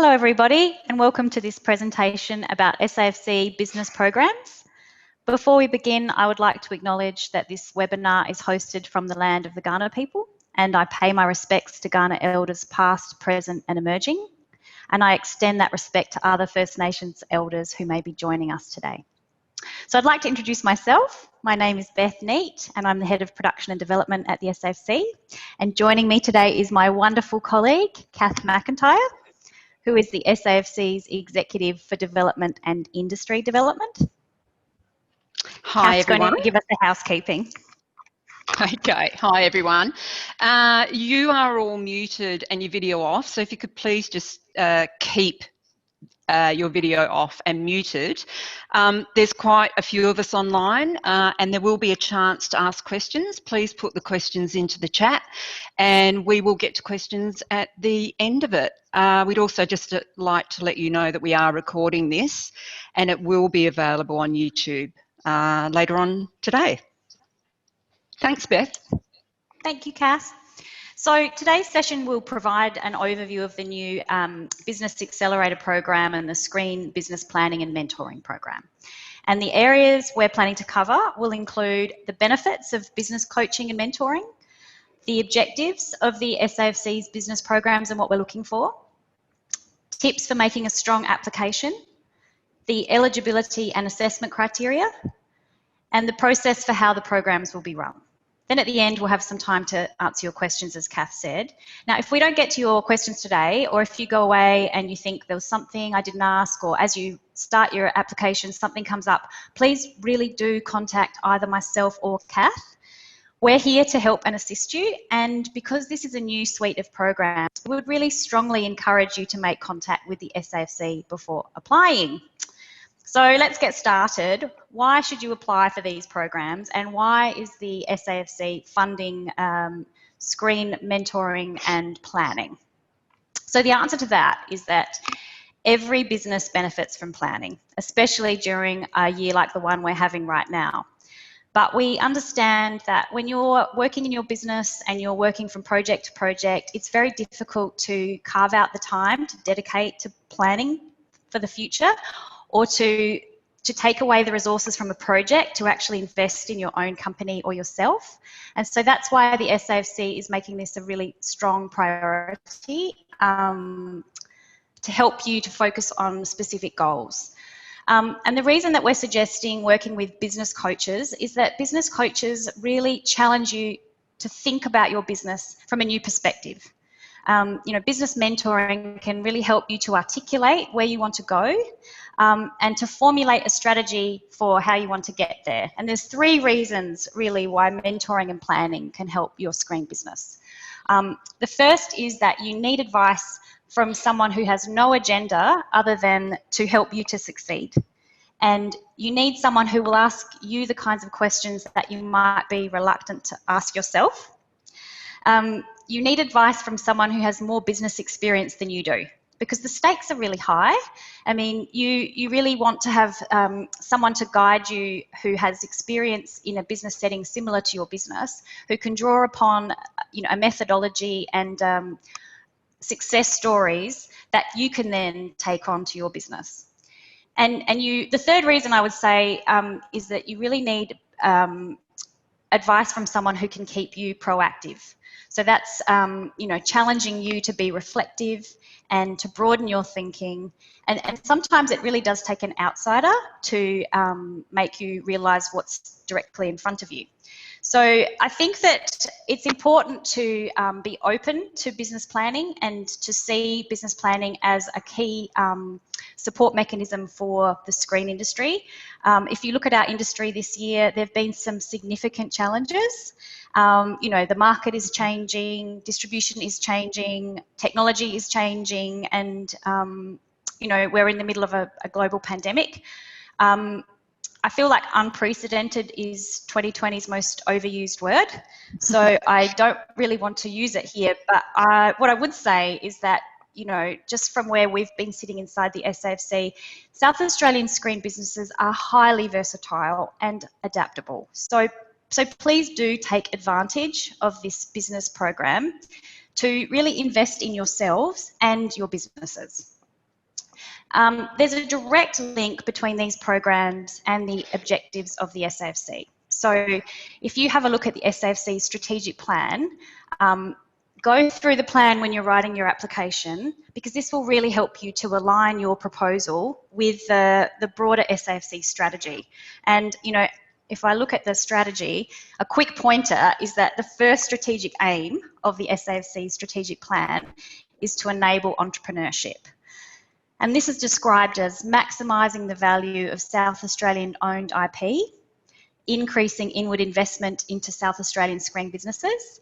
Hello everybody and welcome to this presentation about SAFC business programs. Before we begin, I would like to acknowledge that this webinar is hosted from the land of the Kaurna people, and I pay my respects to Kaurna elders past, present and emerging, and I extend that respect to other First Nations elders who may be joining us today. So I'd like to introduce myself. My name is Beth Neate and I'm the Head of Production and Development at the SAFC, and joining me today is my wonderful colleague Kath McIntyre, who is the SAFC's Executive for Development and Industry Development. Hi, Kath's everyone. going to give us the housekeeping. Okay, hi everyone. You are all muted and your video off, so if you could please just keep your video off and muted. There's quite a few of us online and there will be a chance to ask questions. Please put the questions into the chat and we will get to questions at the end of it. We'd also just like to let you know that we are recording this and it will be available on YouTube later on today. Thanks, Beth. Thank you, Kath. So today's session will provide an overview of the new Business Accelerator Program and the Screen Business Planning and Mentoring Program. And the areas we're planning to cover will include the benefits of business coaching and mentoring, the objectives of the SAFC's business programs and what we're looking for, tips for making a strong application, the eligibility and assessment criteria, and the process for how the programs will be run. Then at the end, we'll have some time to answer your questions, as Kath said. Now, if we don't get to your questions today, or if you go away and you think there was something I didn't ask, or as you start your application, something comes up, please really do contact either myself or Kath. We're here to help and assist you. And because this is a new suite of programs, we would really strongly encourage you to make contact with the SAFC before applying. So let's get started. Why should you apply for these programs and why is the SAFC funding screen mentoring and planning? So the answer to that is that every business benefits from planning, especially during a year like the one we're having right now. But we understand that when you're working in your business and you're working from project to project, it's very difficult to carve out the time to dedicate to planning for the future, or to take away the resources from a project to actually invest in your own company or yourself. And so that's why the SAFC is making this a really strong priority to help you to focus on specific goals. And the reason that we're suggesting working with business coaches is that business coaches really challenge you to think about your business from a new perspective. Business mentoring can really help you to articulate where you want to go and to formulate a strategy for how you want to get there. And there's three reasons really why mentoring and planning can help your screen business. The first is that you need advice from someone who has no agenda other than to help you to succeed. And you need someone who will ask you the kinds of questions that you might be reluctant to ask yourself. You need advice from someone who has more business experience than you do, because the stakes are really high. I mean, you really want to have someone to guide you who has experience in a business setting similar to your business, who can draw upon a methodology and success stories that you can then take on to your business. And the third reason I would say is that you really need advice from someone who can keep you proactive. So that's, challenging you to be reflective and to broaden your thinking. And sometimes it really does take an outsider to make you realise what's directly in front of you. So I think that it's important to be open to business planning and to see business planning as a key support mechanism for the screen industry. If you look at our industry this year, there have been some significant challenges. The market is changing, distribution is changing, technology is changing, and we're in the middle of a global pandemic. I feel like unprecedented is 2020's most overused word, so I don't really want to use it here, but what I would say is that, just from where we've been sitting inside the SAFC, South Australian screen businesses are highly versatile and adaptable. So please do take advantage of this business program to really invest in yourselves and your businesses. There's a direct link between these programs and the objectives of the SAFC. So if you have a look at the SAFC strategic plan, go through the plan when you're writing your application, because this will really help you to align your proposal with the broader SAFC strategy. And, you know, if I look at the strategy, a quick pointer is that the first strategic aim of the SAFC strategic plan is to enable entrepreneurship. And this is described as maximising the value of South Australian owned IP, increasing inward investment into South Australian screen businesses,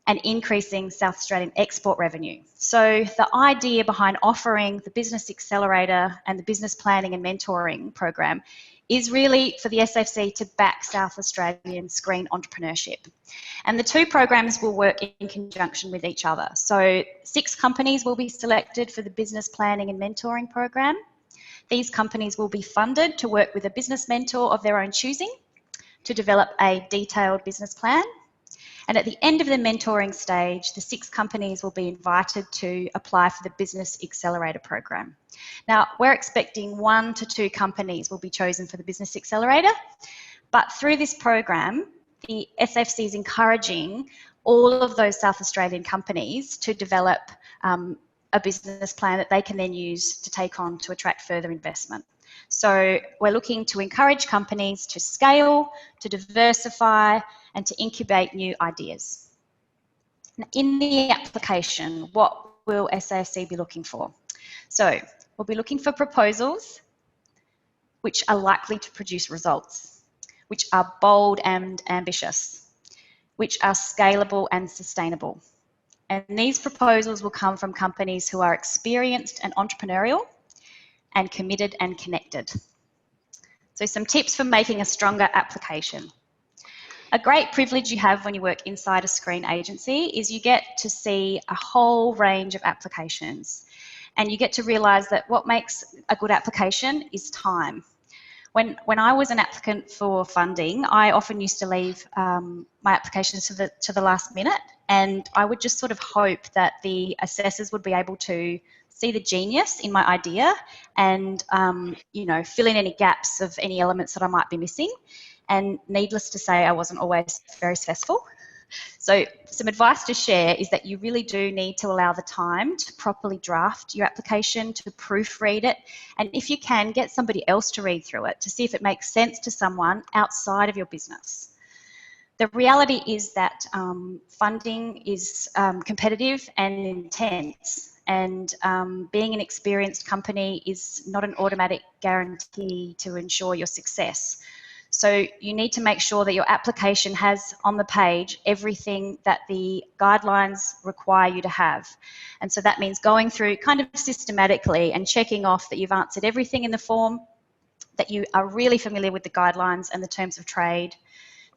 and increasing South Australian export revenue. So the idea behind offering the Business Accelerator and the Business Planning and Mentoring Program is really for the SAFC to back South Australian screen entrepreneurship. And the two programs will work in conjunction with each other. So 6 companies will be selected for the Business Planning and Mentoring Program. These companies will be funded to work with a business mentor of their own choosing to develop a detailed business plan. And at the end of the mentoring stage, the 6 companies will be invited to apply for the Business Accelerator Program. Now, we're expecting 1 to 2 companies will be chosen for the Business Accelerator, but through this program, the SAFC is encouraging all of those South Australian companies to develop a business plan that they can then use to take on to attract further investment. So we're looking to encourage companies to scale, to diversify, and to incubate new ideas. In the application, what will SAFC be looking for? So we'll be looking for proposals which are likely to produce results, which are bold and ambitious, which are scalable and sustainable. And these proposals will come from companies who are experienced and entrepreneurial and committed and connected. So some tips for making a stronger application. A great privilege you have when you work inside a screen agency is you get to see a whole range of applications, and you get to realise that what makes a good application is time. When I was an applicant for funding, I often used to leave my applications to the last minute, and I would just sort of hope that the assessors would be able to see the genius in my idea and you know, fill in any gaps of any elements that I might be missing. And needless to say, I wasn't always very successful. So some advice to share is that you really do need to allow the time to properly draft your application, to proofread it, and if you can, get somebody else to read through it to see if it makes sense to someone outside of your business. The reality is that funding is competitive and intense, and being an experienced company is not an automatic guarantee to ensure your success. So you need to make sure that your application has on the page everything that the guidelines require you to have. And so that means going through kind of systematically and checking off that you've answered everything in the form, that you are really familiar with the guidelines and the terms of trade,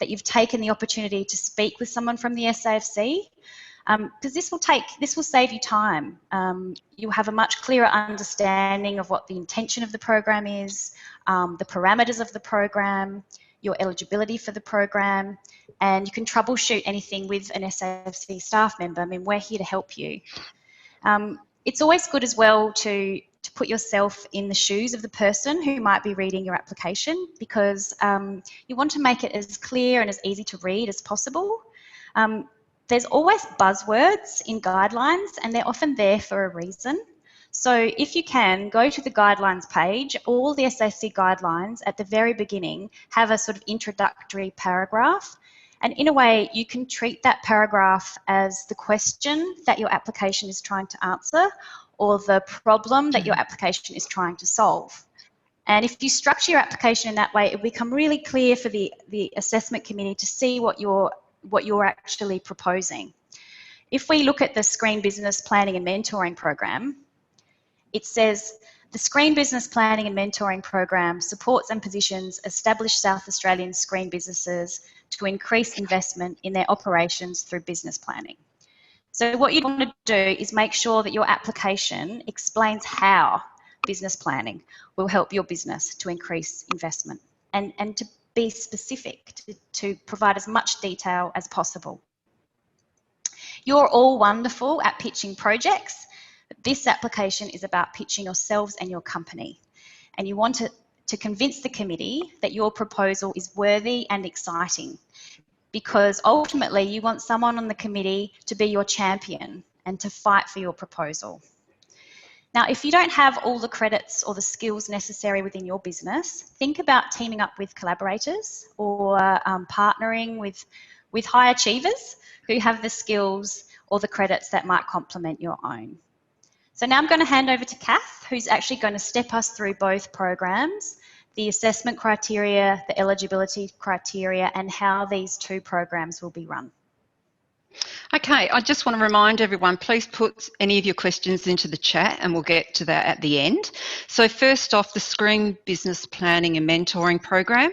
that you've taken the opportunity to speak with someone from the SAFC, because this will save you time. You'll have a much clearer understanding of what the intention of the program is, the parameters of the program, your eligibility for the program, and you can troubleshoot anything with an SAFC staff member. I mean, we're here to help you. It's always good as well to put yourself in the shoes of the person who might be reading your application, because you want to make it as clear and as easy to read as possible. There's always buzzwords in guidelines, and they're often there for a reason. So if you can, go to the guidelines page. All the SAFC guidelines at the very beginning have a sort of introductory paragraph, and in a way you can treat that paragraph as the question that your application is trying to answer, or the problem that your application is trying to solve. And if you structure your application in that way, it will become really clear for the assessment committee to see what you're actually proposing. If we look at the Screen Business Planning and Mentoring Program, it says the Screen Business Planning and Mentoring Program supports and positions established South Australian screen businesses to increase investment in their operations through business planning. So what you want to do is make sure that your application explains how business planning will help your business to increase investment, and to be specific, to provide as much detail as possible. You're all wonderful at pitching projects, This application is about pitching yourselves and your company. And you want to convince the committee that your proposal is worthy and exciting, because ultimately you want someone on the committee to be your champion and to fight for your proposal. Now, if you don't have all the credits or the skills necessary within your business, think about teaming up with collaborators or partnering with high achievers who have the skills or the credits that might complement your own. So now I'm going to hand over to Kath, who's actually going to step us through both programs, the assessment criteria, the eligibility criteria, and how these two programs will be run. Okay, I just want to remind everyone, please put any of your questions into the chat and we'll get to that at the end. So first off, the Screen Business Planning and Mentoring Program.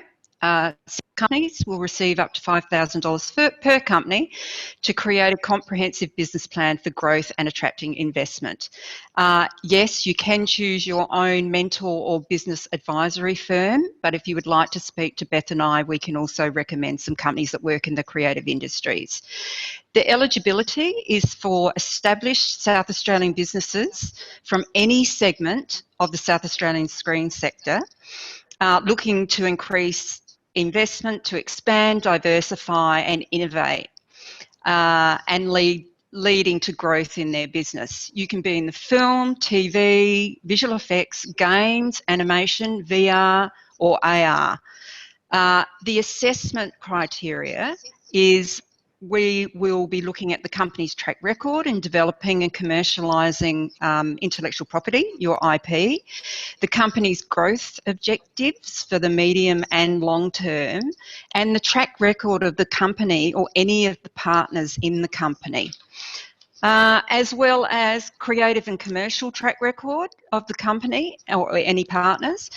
Companies will receive up to $5,000 per company to create a comprehensive business plan for growth and attracting investment. Yes, you can choose your own mentor or business advisory firm, but if you would like to speak to Beth and I, we can also recommend some companies that work in the creative industries. The eligibility is for established South Australian businesses from any segment of the South Australian screen sector, looking to increase investment, to expand, diversify and innovate, and leading to growth in their business. You can be in the film, TV, visual effects, games, animation, VR or AR. The assessment criteria is we will be looking at the company's track record in developing and commercialising intellectual property, your IP, the company's growth objectives for the medium and long term, and the track record of the company or any of the partners in the company. As well as creative and commercial track record of the company or any partners.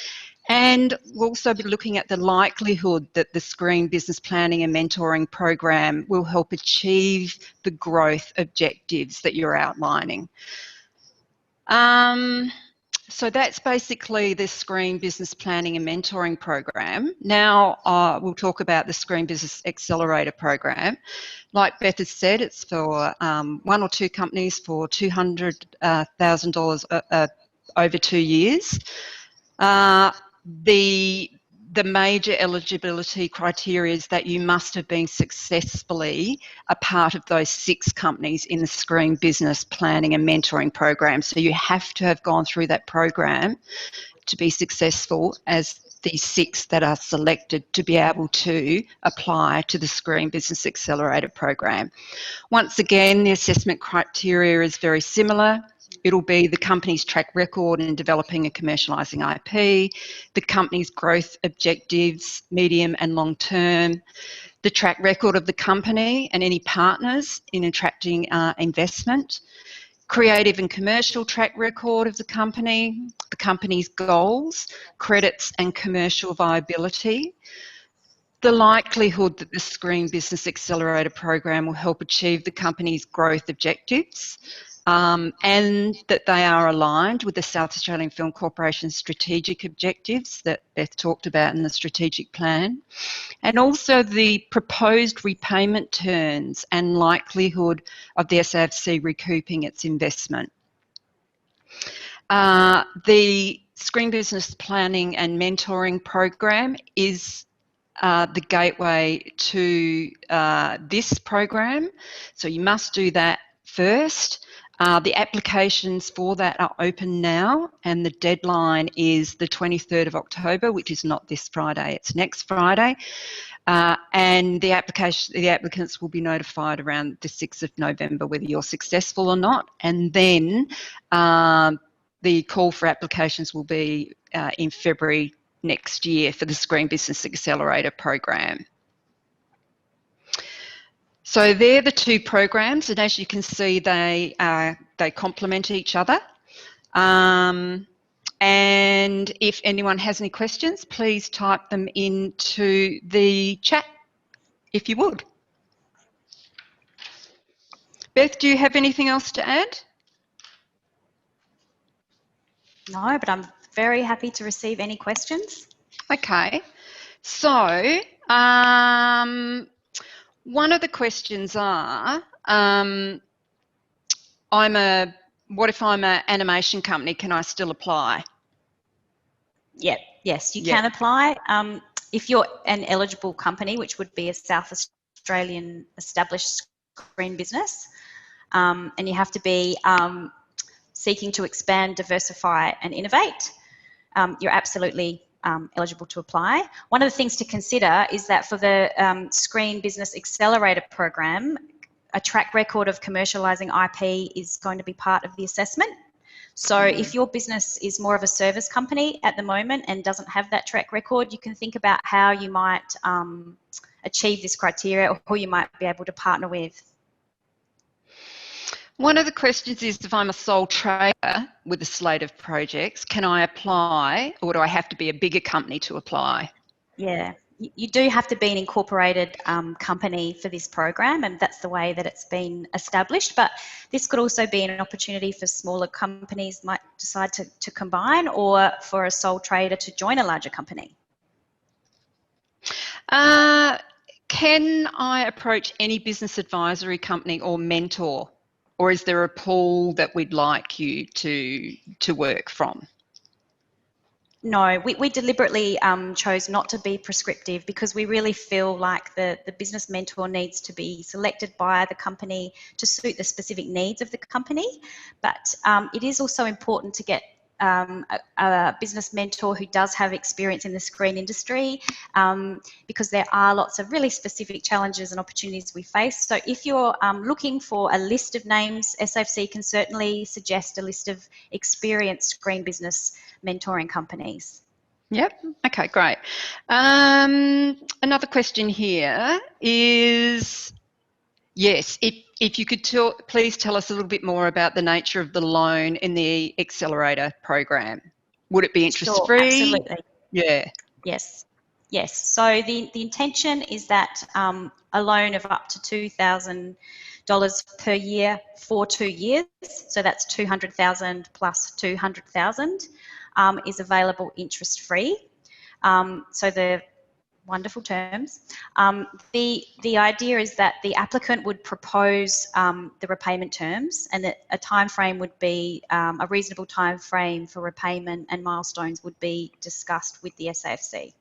And we'll also be looking at the likelihood that the Screen Business Planning and Mentoring Program will help achieve the growth objectives that you're outlining. So that's basically the Screen Business Planning and Mentoring Program. Now we'll talk about the Screen Business Accelerator Program. Like Beth has said, it's for one or two companies for $200,000 over 2 years. The major eligibility criteria is that you must have been successfully a part of those 6 companies in the Screen Business Planning and Mentoring Program. So you have to have gone through that program to be successful as the 6 that are selected to be able to apply to the Screen Business Accelerator Program. Once again, the assessment criteria is very similar. It'll be the company's track record in developing and commercialising IP, the company's growth objectives, medium and long term, the track record of the company and any partners in attracting investment, creative and commercial track record of the company's goals, credits and commercial viability, the likelihood that the Screen Business Accelerator Program will help achieve the company's growth objectives, and that they are aligned with the South Australian Film Corporation's strategic objectives that Beth talked about in the strategic plan, and also the proposed repayment terms and likelihood of the SAFC recouping its investment. The Screen Business Planning and Mentoring Program is the gateway to this program, so you must do that first. The applications for that are open now and the deadline is the 23rd of October, which is not this Friday, it's next Friday. And the applicants will be notified around the 6th of November whether you're successful or not, and then the call for applications will be in February next year for the Screen Business Accelerator Program. So they're the 2 programs, and as you can see, they complement each other. And if anyone has any questions, please type them into the chat, if you would. Beth, do you have anything else to add? No, but I'm very happy to receive any questions. Okay, so one of the questions are, I'm a what if I'm an animation company? Can I still apply? Yep. Yes, you Yep. can apply. If you're an eligible company, which would be a South Australian established screen business, and you have to be seeking to expand, diversify and innovate, you're absolutely eligible to apply. One of the things to consider is that for the Screen Business Accelerator Program, a track record of commercialising IP is going to be part of the assessment. So if your business is more of a service company at the moment and doesn't have that track record, you can think about how you might achieve this criteria or who you might be able to partner with. One of the questions is, if I'm a sole trader with a slate of projects, can I apply, or do I have to be a bigger company to apply? Yeah, you do have to be an incorporated company for this program, and that's the way that it's been established. But this could also be an opportunity for smaller companies might decide to combine, or for a sole trader to join a larger company. Can I approach any business advisory company or mentor, or is there a pool that we'd like you to work from? No, we deliberately chose not to be prescriptive, because we really feel like the business mentor needs to be selected by the company to suit the specific needs of the company. But it is also important to get a business mentor who does have experience in the screen industry, because there are lots of really specific challenges and opportunities we face. So if you're looking for a list of names, SAFC can certainly suggest a list of experienced screen business mentoring companies. Yep. Okay, great. Another question here is, yes, if you could please tell us a little bit more about the nature of the loan in the accelerator program. Would it be interest-free? Sure, absolutely. Yeah. Yes. Yes. So the intention is that a loan of up to $2,000 per year for 2 years, so that's $200,000 plus $200,000, is available interest-free. So the wonderful terms. The idea is that the applicant would propose the repayment terms, and that a time frame would be a reasonable time frame for repayment, and milestones would be discussed with the SAFC.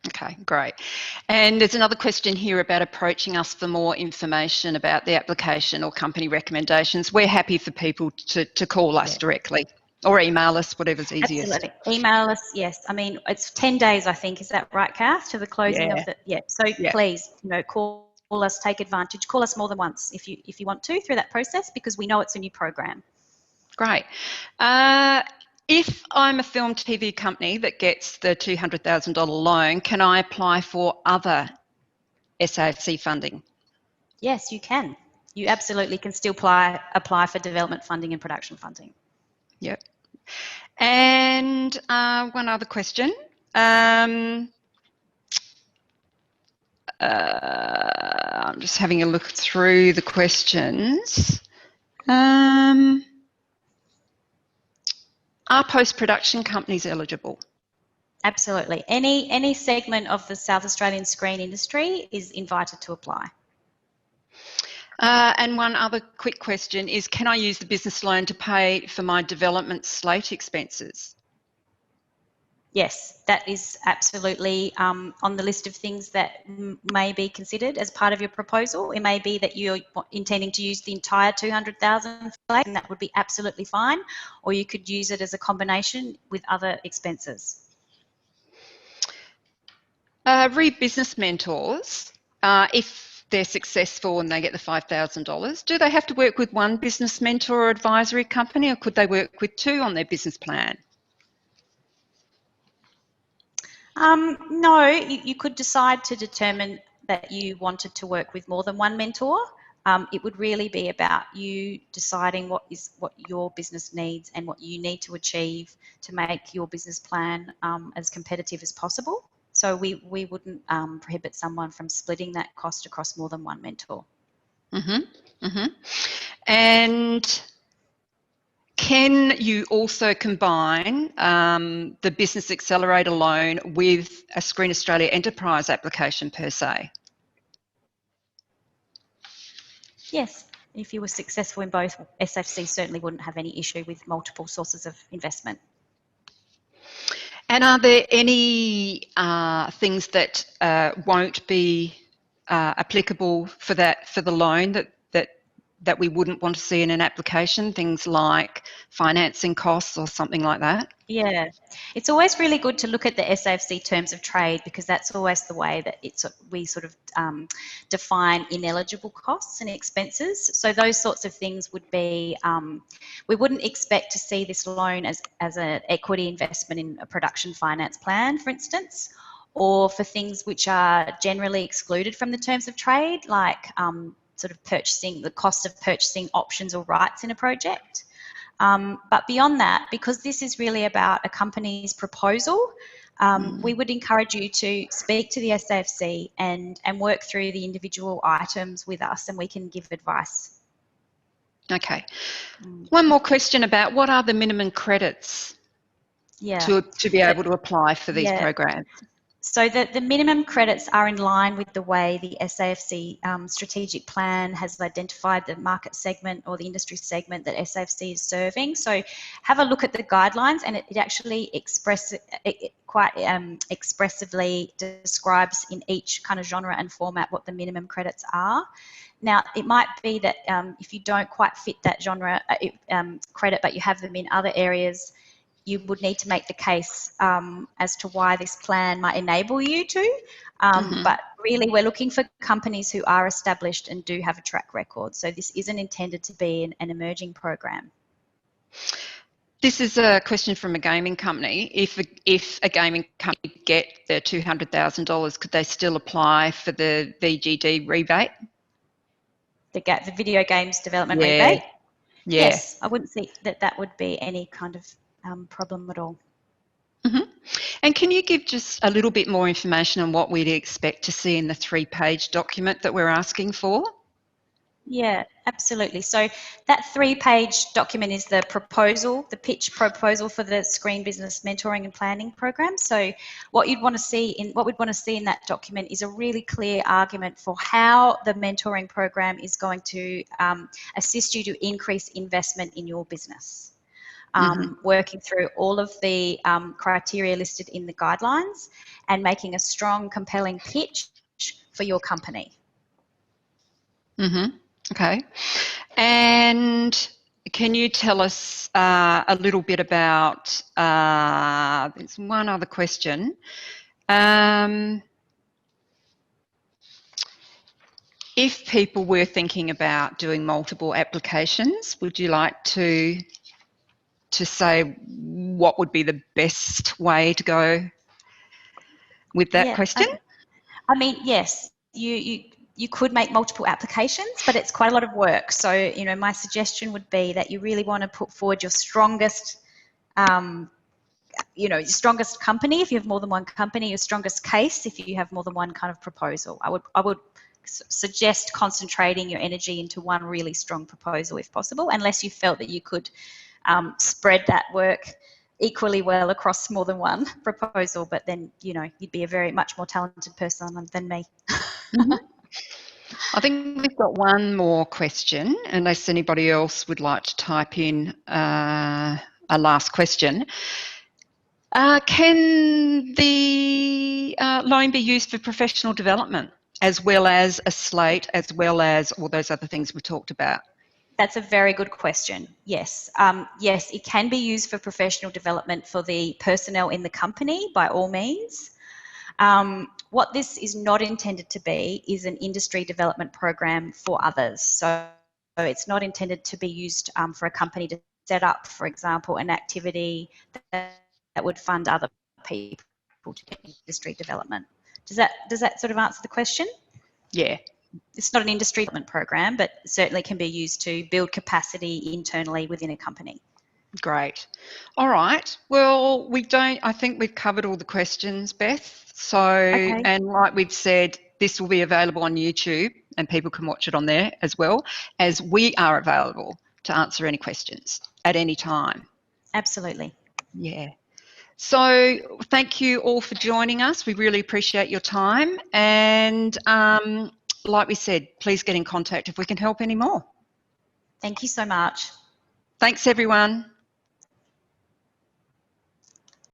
Okay, great. And there's another question here about approaching us for more information about the application or company recommendations. We're happy for people to call us directly, or email us, whatever's easiest. Absolutely. Email us, yes. I mean, it's 10 days, I think. Is that right, Kath, to the closing of the... Yeah. So please, call us, take advantage. Call us more than once if you want to through that process, because we know it's a new program. Great. If I'm a film TV company that gets the $200,000 loan, can I apply for other SAFC funding? Yes, you can. You absolutely can still apply for development funding and production funding. Yep. And one other question. I'm just having a look through the questions. Are post-production companies eligible? Absolutely. Any segment of the South Australian screen industry is invited to apply. And one other quick question is, can I use the business loan to pay for my development slate expenses? Yes, that is absolutely on the list of things that may be considered as part of your proposal. It may be that you're intending to use the entire $200,000, and that would be absolutely fine, or you could use it as a combination with other expenses. Business mentors, if they're successful and they get the $5,000, do they have to work with one business mentor or advisory company, or could they work with two on their business plan? No, you could decide to determine that you wanted to work with more than one mentor. It would really be about you deciding what your business needs and what you need to achieve to make your business plan as competitive as possible. So we wouldn't prohibit someone from splitting that cost across more than one mentor. And can you also combine the Business Accelerator loan with a Screen Australia Enterprise application per se? Yes, If you were successful in both, SFC certainly wouldn't have any issue with multiple sources of investment. And are there any things that won't be applicable for the loan that we wouldn't want to see in an application? Things like financing costs or something like that? Yeah, it's always really good to look at the SAFC terms of trade, because that's always the way that we sort of define ineligible costs and expenses. So those sorts of things would be, we wouldn't expect to see this loan as an equity investment in a production finance plan, for instance, or for things which are generally excluded from the terms of trade, like sort of the cost of purchasing options or rights in a project. But beyond that, because this is really about a company's proposal, we would encourage you to speak to the SAFC and work through the individual items with us, and we can give advice. Okay. One more question about what are the minimum credits to be able to apply for these programs? So the minimum credits are in line with the way the SAFC strategic plan has identified the market segment or the industry segment that SAFC is serving. So have a look at the guidelines, and it actually quite expressively describes in each kind of genre and format what the minimum credits are. Now, it might be that if you don't quite fit that genre credit, but you have them in other areas, you would need to make the case as to why this plan might enable you to. But really, we're looking for companies who are established and do have a track record. So this isn't intended to be an emerging program. This is a question from a gaming company. If a gaming company get their $200,000, could they still apply for the VGD rebate? The video games development rebate? Yeah. Yes, I wouldn't see that would be any kind of problem at all. And can you give just a little bit more information on what we'd expect to see in the 3-page document that we're asking for? Yeah, absolutely. So that 3-page document is the proposal, the pitch proposal for the Screen Business Mentoring and Planning Program. So what we'd want to see in that document is a really clear argument for how the mentoring program is going to assist you to increase investment in your business. Working through all of the criteria listed in the guidelines and making a strong, compelling pitch for your company. Okay. And can you tell us a little bit about, there's one other question. If people were thinking about doing multiple applications, would you like to say what would be the best way to go with that question? I mean, yes, you could make multiple applications, but it's quite a lot of work. So, my suggestion would be that you really want to put forward your strongest, your strongest company if you have more than one company, your strongest case if you have more than one kind of proposal. I would suggest concentrating your energy into one really strong proposal if possible, unless you felt that you could spread that work equally well across more than one proposal, but then, you'd be a much more talented person than me. I think we've got one more question, unless anybody else would like to type in a last question. Can the loan be used for professional development as well as a slate, as well as all those other things we talked about? That's a very good question. Yes. Yes, it can be used for professional development for the personnel in the company, by all means. What this is not intended to be is an industry development program for others. So it's not intended to be used for a company to set up, for example, an activity that would fund other people to get industry development. Does that sort of answer the question? Yeah. It's not an industry development program, but certainly can be used to build capacity internally within a company. Great. All right. Well, I think we've covered all the questions, Beth. So, Okay. And like we've said, this will be available on YouTube and people can watch it on there, as well as we are available to answer any questions at any time. Absolutely. Yeah. So thank you all for joining us. We really appreciate your time. And like we said, please get in contact if we can help any more. Thank you so much. Thanks, everyone.